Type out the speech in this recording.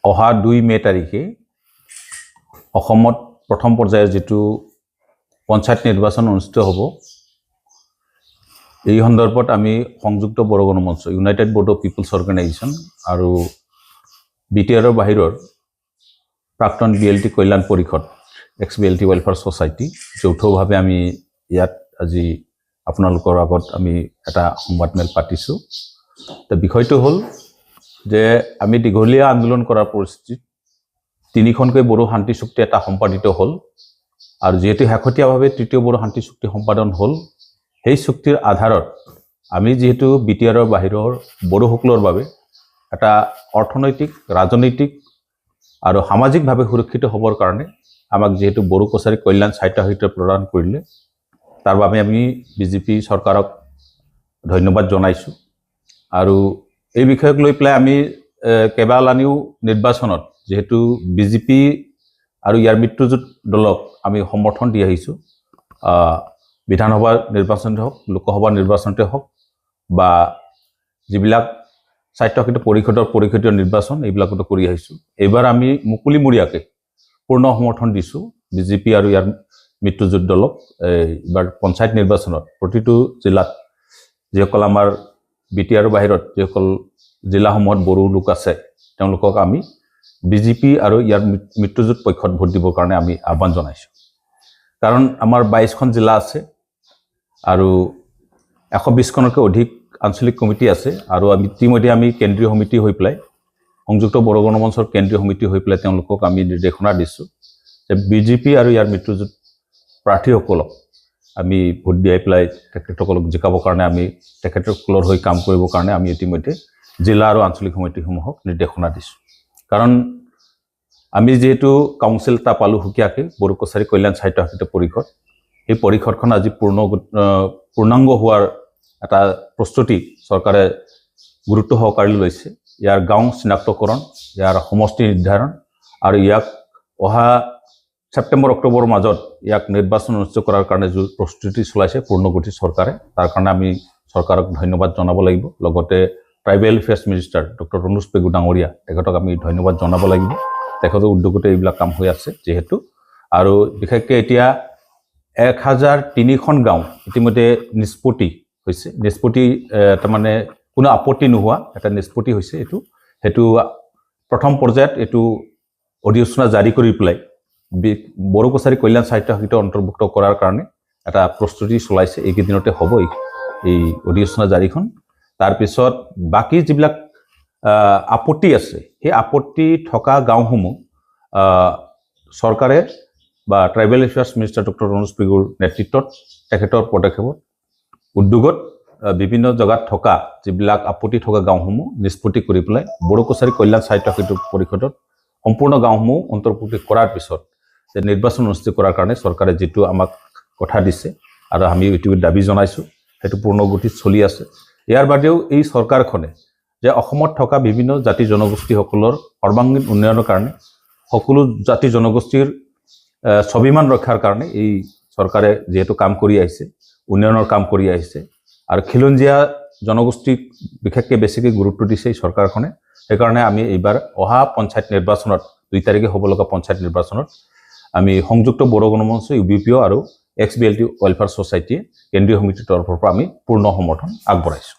অহা 2 মে তাৰিখে অসমত প্ৰথম পৰ্যায়ৰ যেটো পঞ্চায়ত নিৰ্বাচন অনুষ্ঠিত হ'ব এই সন্দৰ্ভত আমি সংযুক্ত বড়ো গণমঞ্চ ইউনাইটেড বড়ো পিপলছ অৰ্গেনাইজেশ্যন আৰু বিটিআৰৰ বাহিৰৰ প্ৰাক্তন বিএলটি কল্যাণ পৰিষদ এক্স বিএলটি ৱেলফেয়াৰ সোসাইটি যৌথভাৱে আমি ইয়াত আজি আপোনালোকৰ আগত আমি এটা সংবাদমেল পাতিছো তো বিষয়টো হ'ল যে আমি দীঘলীয়া আন্দোলন কৰাৰ পৰিস্থিতিত তিনিখনকৈ বড়ো শান্তি চুক্তি এটা সম্পাদিত হ'ল আৰু যেহেতু শেহতীয়াভাৱে তৃতীয় বড়ো শান্তি চুক্তি সম্পাদন হ'ল সেই চুক্তিৰ আধাৰত আমি যেহেতু বিটিআৰৰ বাহিৰৰ বড়োসকলৰ বাবে এটা অৰ্থনৈতিক ৰাজনৈতিক আৰু সামাজিকভাৱে সুৰক্ষিত হ'বৰ কাৰণে আমাক যেহেতু বড়ো কছাৰী কল্যাণ সাহিত্য প্ৰদান কৰিলে তাৰ বাবে আমি বিজেপি চৰকাৰক ধন্যবাদ জনাইছো আৰু এই বিষয়ক লৈ পেলাই আমি কেবালানিও নিৰ্বাচনত যেহেতু বিজেপি আৰু ইয়াৰ মিত্ৰজোঁট দলক আমি সমৰ্থন দি আহিছো বিধানসভা নিৰ্বাচনতে হওক লোকসভা নিৰ্বাচনতে হওক বা যিবিলাক স্বায়ত্তশাসিত পৰিষদীয় নিৰ্বাচন এইবিলাকতো কৰি আহিছো এইবাৰ আমি মুকলিমূৰীয়াকৈ পূৰ্ণ সমৰ্থন দিছো বিজেপি আৰু ইয়াৰ মিত্ৰজোঁট দলক এইবাৰ পঞ্চায়ত নিৰ্বাচনত প্ৰতিটো জিলাত যিসকল আমাৰ বিটিআৰৰ বাহিৰত যিসকল জিলাসমূহত বড়ো লোক আছে তেওঁলোকক আমি বিজেপি আৰু ইয়াৰ মিত্ৰজোঁট পক্ষত ভোট দিবৰ কাৰণে আমি আহ্বান জনাইছো কাৰণ আমাৰ 22খন জিলা আছে আৰু 120খনতকৈ অধিক আঞ্চলিক কমিটি আছে আৰু আমি ইতিমধ্যে আমি কেন্দ্ৰীয় সমিতি হৈ পেলাই সংযুক্ত বড়ো গণমঞ্চৰ কেন্দ্ৰীয় সমিতি হৈ পেলাই তেওঁলোকক আমি নিৰ্দেশনা দিছো যে বিজেপি আৰু ইয়াৰ মিত্ৰজোঁট প্ৰাৰ্থীসকলক আমি ভোট দিয়াই পেলাই তেখেতসকলক জিকাবৰ কাৰণে আমি তেখেতসকলৰ হৈ কাম কৰিবৰ কাৰণে আমি ইতিমধ্যে জিলা আৰু আঞ্চলিক সমিতিসমূহক নিৰ্দেশনা দিছো কাৰণ আমি যেহেতু কাউন্সিল এটা পালো সুকীয়াকৈ বড়ো কছাৰী কল্যাণ সাহিত্য পৰিষদ এই পৰিষদখন আজি পূৰ্ণাংগ হোৱাৰ এটা প্ৰস্তুতি চৰকাৰে গুৰুত্ব সহকাৰে লৈছে ইয়াৰ গাঁও চিনাক্তকৰণ ইয়াৰ সমষ্টি নিৰ্ধাৰণ আৰু ইয়াক অহা ছেপ্টেম্বৰ অক্টোবৰৰ মাজত ইয়াক নিৰ্বাচন অনুষ্ঠিত কৰাৰ কাৰণে যি প্ৰস্তুতি চলাইছে পূৰ্ণগতি চৰকাৰে তাৰ কাৰণে আমি চৰকাৰক ধন্যবাদ জনাব লাগিব লগতে tribal affairs minister doctor Ranoj Pegu ডাঙৰীয়া তেখেতক আমি ধন্যবাদ জনাব লাগিব তেখেতৰ উদ্যোগতে এইবিলাক কাম হৈ আছে যেহেতু আৰু বিশেষকৈ এতিয়া 1003খন গাঁও ইতিমধ্যে নিষ্পত্তি হৈছে নিষ্পত্তি তাৰমানে কোনো আপত্তি নোহোৱা এটা নিষ্পত্তি হৈছে সেইটো প্ৰথম পৰ্যায়ত এইটো অধিসূচনা জাৰি কৰি পেলাই বড়ো কছাৰী কল্যাণ সাহিত্য অন্তৰ্ভুক্ত কৰাৰ কাৰণে এটা প্ৰস্তুতি চলাইছে এইকেইদিনতে হ'ব এই অধিসূচনা জাৰিখন তাৰপিছত বাকি যিবিলাক আপত্তি আছে সেই আপত্তি থকা গাঁওসমূহ চৰকাৰে বা tribal affairs minister doctor Ranoj পেগুৰ নেতৃত্বত তেখেতৰ পদক্ষেপত উদ্যোগত বিভিন্ন জেগাত থকা যিবিলাক আপত্তি থকা গাঁওসমূহ নিষ্পত্তি কৰি পেলাই বড়ো কছাৰী কল্যাণ সাহিত্য পৰিষদত সম্পূৰ্ণ গাঁওসমূহ অন্তৰ্ভুক্তি কৰাৰ পিছত যে নিৰ্বাচন অনুষ্ঠিত কৰাৰ কাৰণে চৰকাৰে যিটো আমাক কথা দিছে আৰু আমি এইটো দাবী জনাইছো সেইটো পূৰ্ণগতিত চলি আছে ইয়াৰ বাদেও এই চৰকাৰখনে যে অসমত থকা বিভিন্ন জাতি জনগোষ্ঠীসকলৰ সৰ্বাংগীন উন্নয়নৰ কাৰণে সকলো জাতি জনগোষ্ঠীৰ স্বাভিমান ৰক্ষাৰ কাৰণে এই চৰকাৰে যেহেতু কাম কৰি আহিছে উন্নয়নৰ কাম কৰি আহিছে আৰু খিলঞ্জীয়া জনগোষ্ঠীক বিশেষকৈ বেছিকৈ গুৰুত্ব দিছে এই চৰকাৰখনে সেইকাৰণে আমি এইবাৰ অহা পঞ্চায়ত নিৰ্বাচনত 2 তাৰিখে হ'ব লগা পঞ্চায়ত নিৰ্বাচনত আমি সংযুক্ত বড়ো গণমঞ্চ ইউবিপিঅ আৰু এক্স বিএলটি ৱেলফেয়াৰ সোসাইটিয়ে কেন্দ্ৰীয় সমিতিৰ তৰফৰ পৰা আমি পূৰ্ণ সমৰ্থন আগবঢ়াইছো